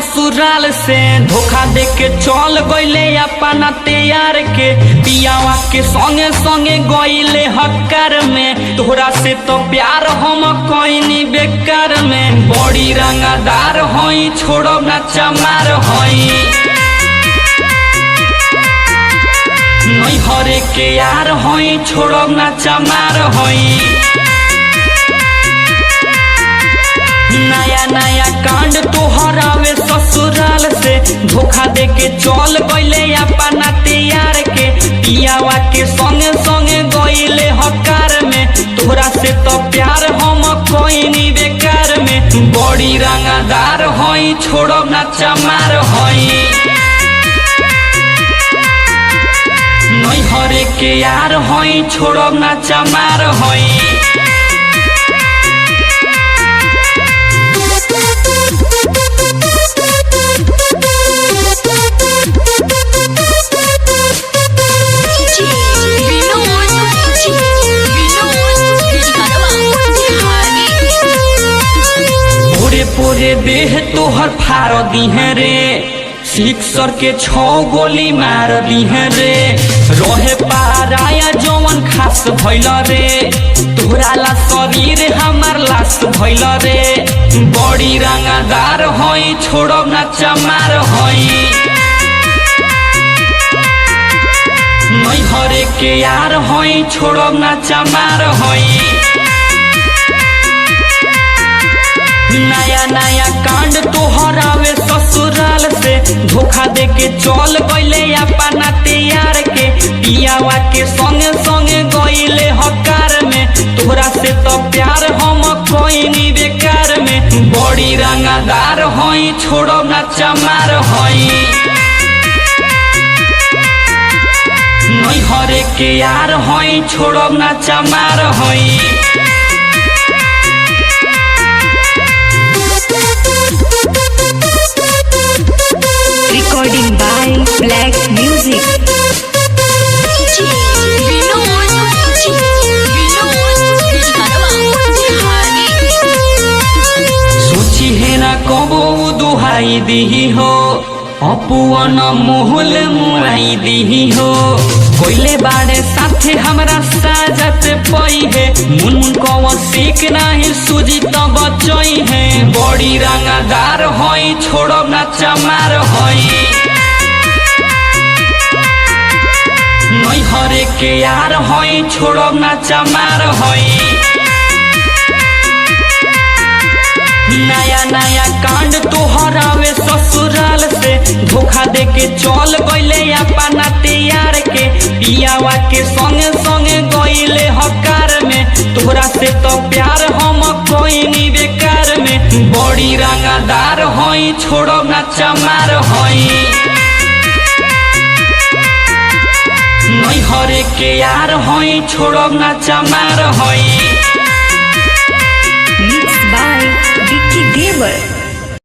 ससुराल से धोखा दे के चल गईले अपना तैयार के पियावा के संगे संगे गईले हक्कर में। तोहरा से तो प्यार हम कईनी बेकार में। बड़ी रंगदार हई छोड़ो ना चमार हई नहीं हरे के यार हई छोड़ो ना चमार हई। नया नया कांड तोहरावे ससुराल से धोखा दे के चल गईले अपना तैयार के पियावा के संगे संगे गईले हकार में। तोहरा से तो प्यार हम कईनी बेकार में। बड़ी रंगदार हई छोड़ो ना चमार हई नहीं हरे के यार हई छोड़ो ना चमार हई। पूरे देह तोहर फाड़ दी है रे सिक्सर के 6 गोली मार दी है रे। रहे पाराया जवन खास भइल रे तोहरा ला शरीर हमार लाश भइल रे। बड़ी रंगदार हई छोड़ो ना चमार हई नहीं हरे के यार हई छोड़ो ना चमार हई। नया नया कांड तोहरावे ससुराल से धोखा दे के चल गईले अपना तैयार के पियावा के संगे संगे गईले हकार में। तोहरा से तो प्यार हम कईनी बेकार में। बड़ी रंगदार हई छोड़ो ना चमार हई नहीं हरे के यार हई छोड़ो ना चमार हई। Recording by Black Music. सोची है ना कबो दुहाई दी हो अपुअन मोहल मुआई दी हो। कोइले बाड़े साथे हमरा साजत पई है मुन को सीख नहीं सूझी तो बचई है। बड़ी रंगदार हई छोड़ो ना चमार हई नहीं हरे के यार हई छोड़ो ना चमार हई। नया नया कांड तोहरावे ससुराल से धोखा दे के चल गईले अपना तैयार के पियावा के संगे संगे गईले हकार में। तोहरा से तो प्यार हम कईनी बेकार में। बड़ी रंगदार हई छोड़ो ना चमार हई नहीं हरे के यार हई छोड़ो ना चमार हई। Mixed by Vicky Gamer.